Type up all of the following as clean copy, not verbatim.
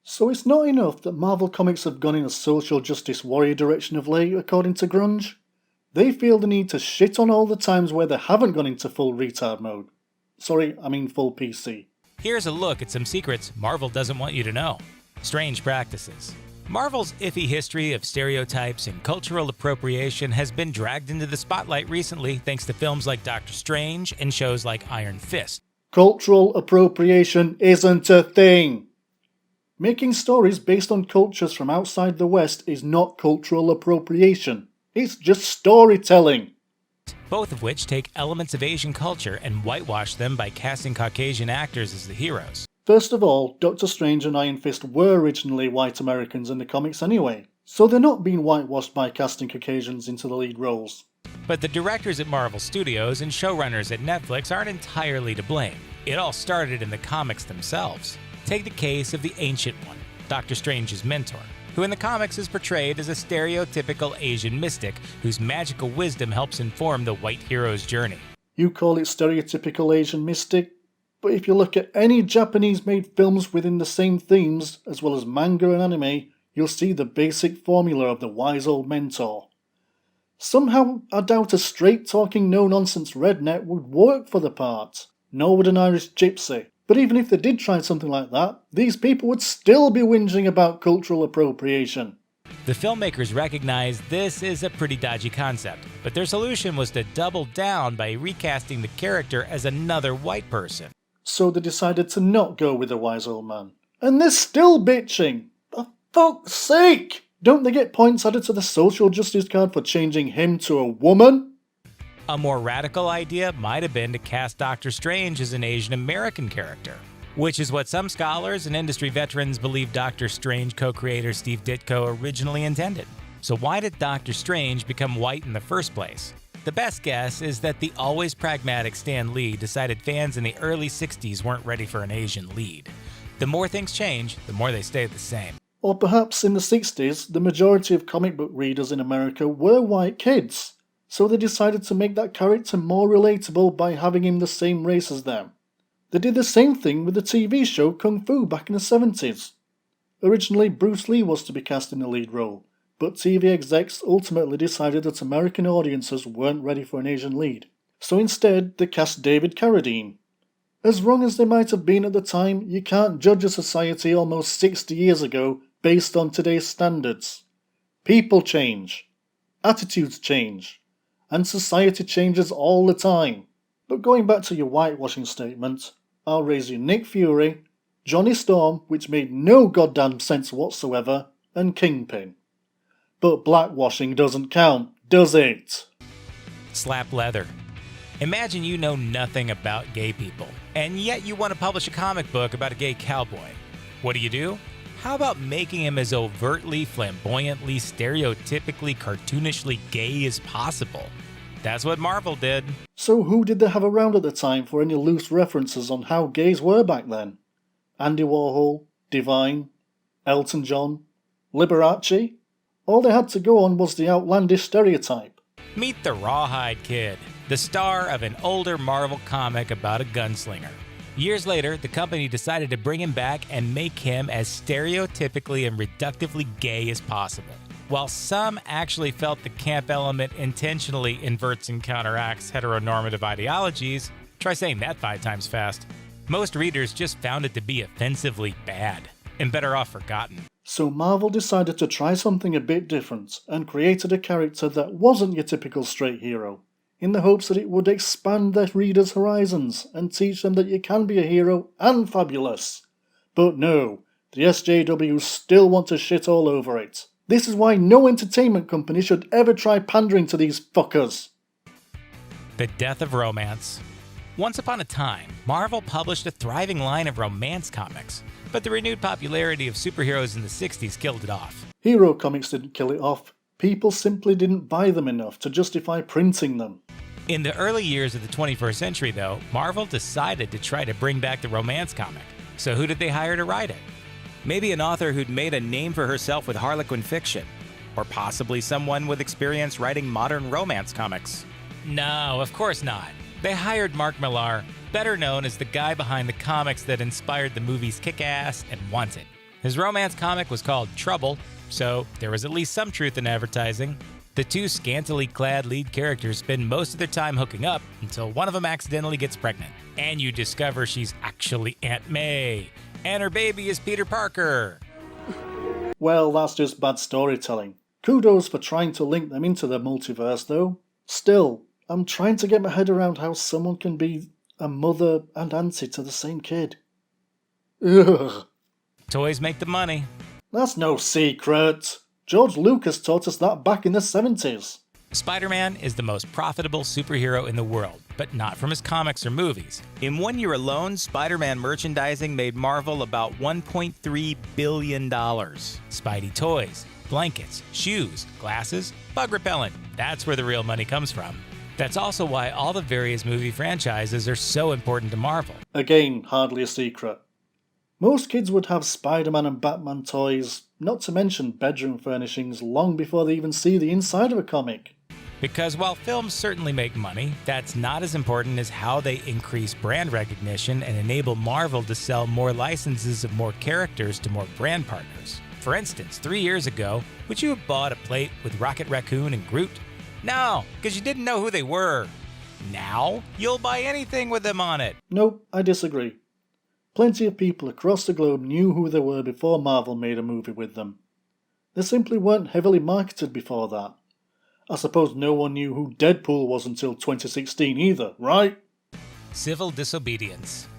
So it's not enough that Marvel Comics have gone in a social justice warrior direction of late, according to Grunge. They feel the need to shit on all the times where they haven't gone into full retard mode. Sorry, I mean full PC. Here's a look at some secrets Marvel doesn't want you to know. Strange practices. Marvel's iffy history of stereotypes and cultural appropriation has been dragged into the spotlight recently thanks to films like Doctor Strange and shows like Iron Fist. Cultural appropriation isn't a thing. Making stories based on cultures from outside the West is not cultural appropriation. It's just storytelling. Both of which take elements of Asian culture and whitewash them by casting Caucasian actors as the heroes. First of all, Doctor Strange and Iron Fist were originally white Americans in the comics anyway, so they're not being whitewashed by casting Caucasians into the lead roles. But the directors at Marvel Studios and showrunners at Netflix aren't entirely to blame. It all started in the comics themselves. Take the case of the Ancient One, Doctor Strange's mentor, who in the comics is portrayed as a stereotypical Asian mystic whose magical wisdom helps inform the white hero's journey. You call it stereotypical Asian mystic? But if you look at any Japanese-made films within the same themes, as well as manga and anime, you'll see the basic formula of the wise old mentor. Somehow, I doubt a straight-talking, no-nonsense redneck would work for the part, nor would an Irish gypsy. But even if they did try something like that, these people would still be whinging about cultural appropriation. The filmmakers recognized this is a pretty dodgy concept, but their solution was to double down by recasting the character as another white person. So they decided to not go with the wise old man. And they're still bitching! For fuck's sake! Don't they get points added to the social justice card for changing him to a woman? A more radical idea might have been to cast Doctor Strange as an Asian American character, which is what some scholars and industry veterans believe Doctor Strange co-creator Steve Ditko originally intended. So why did Doctor Strange become white in the first place? The best guess is that the always pragmatic Stan Lee decided fans in the early 60s weren't ready for an Asian lead. The more things change, the more they stay the same. Or perhaps in the 60s, the majority of comic book readers in America were white kids, so they decided to make that character more relatable by having him the same race as them. They did the same thing with the TV show Kung Fu back in the 70s. Originally, Bruce Lee was to be cast in the lead role, but TV execs ultimately decided that American audiences weren't ready for an Asian lead. So instead, they cast David Carradine. As wrong as they might have been at the time, you can't judge a society almost 60 years ago based on today's standards. People change. Attitudes change. And society changes all the time. But going back to your whitewashing statement, I'll raise you Nick Fury, Johnny Storm, which made no goddamn sense whatsoever, and Kingpin. But blackwashing doesn't count, does it? Slap leather. Imagine you know nothing about gay people, and yet you want to publish a comic book about a gay cowboy. What do? How about making him as overtly, flamboyantly, stereotypically, cartoonishly gay as possible? That's what Marvel did. So who did they have around at the time for any loose references on how gays were back then? Andy Warhol, Divine, Elton John, Liberace? All they had to go on was the outlandish stereotype. Meet the Rawhide Kid, the star of an older Marvel comic about a gunslinger. Years later, the company decided to bring him back and make him as stereotypically and reductively gay as possible. While some actually felt the camp element intentionally inverts and counteracts heteronormative ideologies, try saying that 5 times fast, most readers just found it to be offensively bad, and better off forgotten. So Marvel decided to try something a bit different, and created a character that wasn't your typical straight hero, in the hopes that it would expand their readers' horizons, and teach them that you can be a hero and fabulous. But no, the SJW still want to shit all over it. This is why no entertainment company should ever try pandering to these fuckers. The death of romance. Once upon a time, Marvel published a thriving line of romance comics, but the renewed popularity of superheroes in the 60s killed it off. Hero comics didn't kill it off. People simply didn't buy them enough to justify printing them. In the early years of the 21st century, though, Marvel decided to try to bring back the romance comic. So who did they hire to write it? Maybe an author who'd made a name for herself with Harlequin fiction, or possibly someone with experience writing modern romance comics. No, of course not. They hired Mark Millar, better known as the guy behind the comics that inspired the movies Kick-Ass and Wanted. His romance comic was called Trouble, so there was at least some truth in advertising. The two scantily clad lead characters spend most of their time hooking up until one of them accidentally gets pregnant. And you discover she's actually Aunt May, and her baby is Peter Parker. Well, that's just bad storytelling. Kudos for trying to link them into the multiverse, though. Still, I'm trying to get my head around how someone can be a mother and auntie to the same kid. Ugh. Toys make the money. That's no secret. George Lucas taught us that back in the 70s. Spider-Man is the most profitable superhero in the world, but not from his comics or movies. In 1 year alone, Spider-Man merchandising made Marvel about $1.3 billion. Spidey toys, blankets, shoes, glasses, bug repellent. That's where the real money comes from. That's also why all the various movie franchises are so important to Marvel. Again, hardly a secret. Most kids would have Spider-Man and Batman toys, not to mention bedroom furnishings, long before they even see the inside of a comic. Because while films certainly make money, that's not as important as how they increase brand recognition and enable Marvel to sell more licenses of more characters to more brand partners. For instance, 3 years ago, would you have bought a plate with Rocket Raccoon and Groot? No, because you didn't know who they were. Now, you'll buy anything with them on it. Nope, I disagree. Plenty of people across the globe knew who they were before Marvel made a movie with them. They simply weren't heavily marketed before that. I suppose no one knew who Deadpool was until 2016 either, right? Civil disobedience.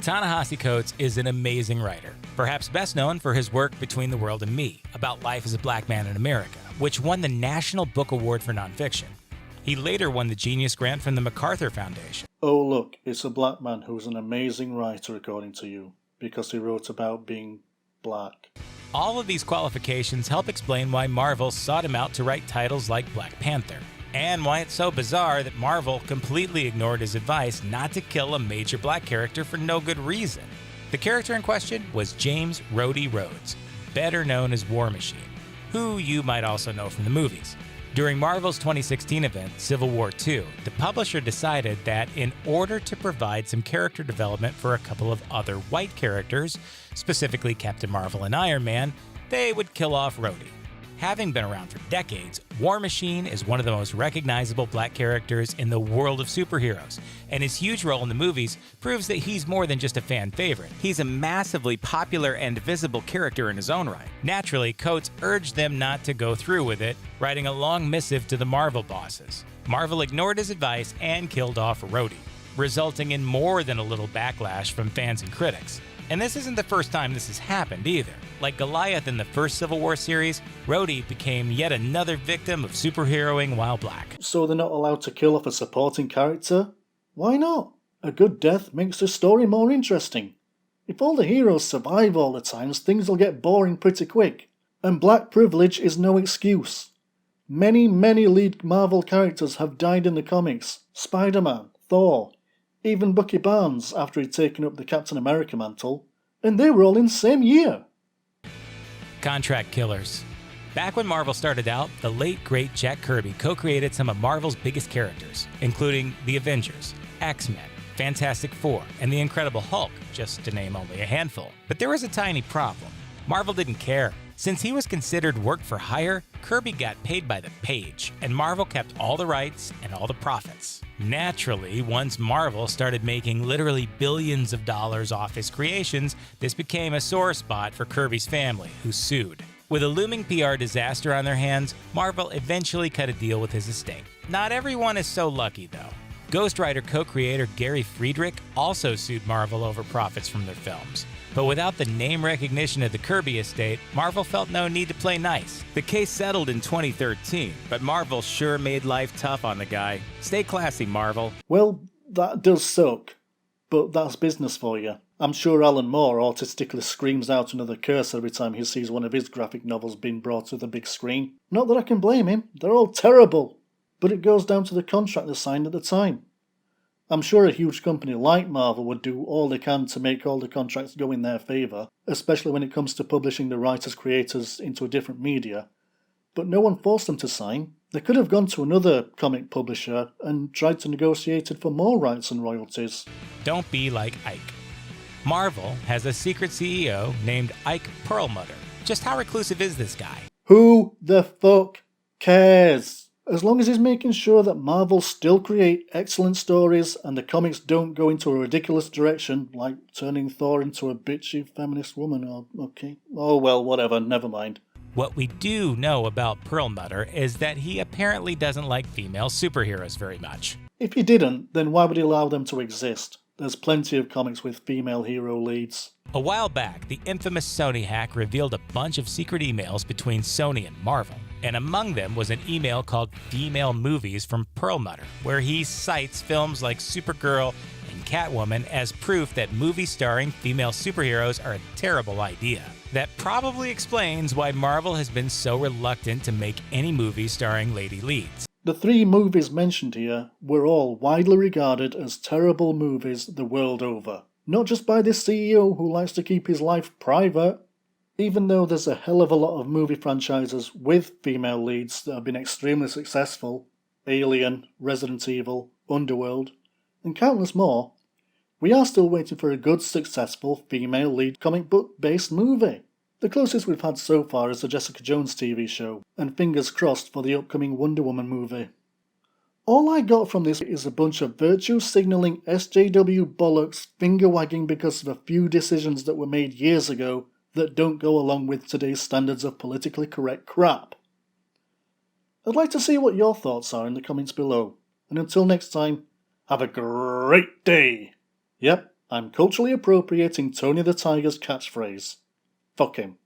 Ta-Nehisi Coates is an amazing writer, perhaps best known for his work Between the World and Me, about life as a black man in America, which won the National Book Award for Nonfiction. He later won the Genius Grant from the MacArthur Foundation. Oh look, it's a black man who's an amazing writer according to you, because he wrote about being black. All of these qualifications help explain why Marvel sought him out to write titles like Black Panther, and why it's so bizarre that Marvel completely ignored his advice not to kill a major black character for no good reason. The character in question was James Rhodey Rhodes, better known as War Machine, who you might also know from the movies. During Marvel's 2016 event, Civil War II, the publisher decided that in order to provide some character development for a couple of other white characters, specifically Captain Marvel and Iron Man, they would kill off Rhodey. Having been around for decades, War Machine is one of the most recognizable black characters in the world of superheroes, and his huge role in the movies proves that he's more than just a fan favorite. He's a massively popular and visible character in his own right. Naturally, Coates urged them not to go through with it, writing a long missive to the Marvel bosses. Marvel ignored his advice and killed off Rhodey, resulting in more than a little backlash from fans and critics. And this isn't the first time this has happened either. Like Goliath in the first Civil War series, Rhodey became yet another victim of superheroing while black. So they're not allowed to kill off a supporting character? Why not? A good death makes the story more interesting. If all the heroes survive all the times, things will get boring pretty quick. And black privilege is no excuse. Many lead Marvel characters have died in the comics. Spider-Man, Thor, even Bucky Barnes after he'd taken up the Captain America mantle. And they were all in the same year. Contract killers. Back when Marvel started out, the late great Jack Kirby co-created some of Marvel's biggest characters, including the Avengers, X-Men, Fantastic Four, and the Incredible Hulk, just to name only a handful. But there was a tiny problem. Marvel didn't care. Since he was considered work for hire, Kirby got paid by the page, and Marvel kept all the rights and all the profits. Naturally, once Marvel started making literally billions of dollars off his creations, this became a sore spot for Kirby's family, who sued. With a looming PR disaster on their hands, Marvel eventually cut a deal with his estate. Not everyone is so lucky, though. Ghost Rider co-creator Gary Friedrich also sued Marvel over profits from their films. But without the name recognition of the Kirby estate, Marvel felt no need to play nice. The case settled in 2013, but Marvel sure made life tough on the guy. Stay classy, Marvel. Well, that does suck. But that's business for you. I'm sure Alan Moore autistically screams out another curse every time he sees one of his graphic novels being brought to the big screen. Not that I can blame him, they're all terrible. But it goes down to the contract they signed at the time. I'm sure a huge company like Marvel would do all they can to make all the contracts go in their favour, especially when it comes to publishing the writers-creators into a different media. But no one forced them to sign. They could have gone to another comic publisher and tried to negotiate it for more rights and royalties. Don't be like Ike. Marvel has a secret CEO named Ike Perlmutter. Just how reclusive is this guy? Who the fuck cares? As long as he's making sure that Marvel still create excellent stories and the comics don't go into a ridiculous direction, like turning Thor into a bitchy feminist woman, oh well, whatever, never mind. What we do know about Perlmutter is that he apparently doesn't like female superheroes very much. If he didn't, then why would he allow them to exist? There's plenty of comics with female hero leads. A while back, the infamous Sony hack revealed a bunch of secret emails between Sony and Marvel. And among them was an email called Female Movies from Perlmutter, where he cites films like Supergirl and Catwoman as proof that movies starring female superheroes are a terrible idea. That probably explains why Marvel has been so reluctant to make any movies starring lady leads. The 3 movies mentioned here were all widely regarded as terrible movies the world over. Not just by this CEO who likes to keep his life private. Even though there's a hell of a lot of movie franchises with female leads that have been extremely successful, Alien, Resident Evil, Underworld, and countless more, we are still waiting for a good, successful female lead comic book-based movie. The closest we've had so far is the Jessica Jones TV show, and fingers crossed for the upcoming Wonder Woman movie. All I got from this is a bunch of virtue-signalling SJW bollocks finger-wagging because of a few decisions that were made years ago that don't go along with today's standards of politically correct crap. I'd like to see what your thoughts are in the comments below, and until next time, have a great day! Yep, I'm culturally appropriating Tony the Tiger's catchphrase. Fuck him.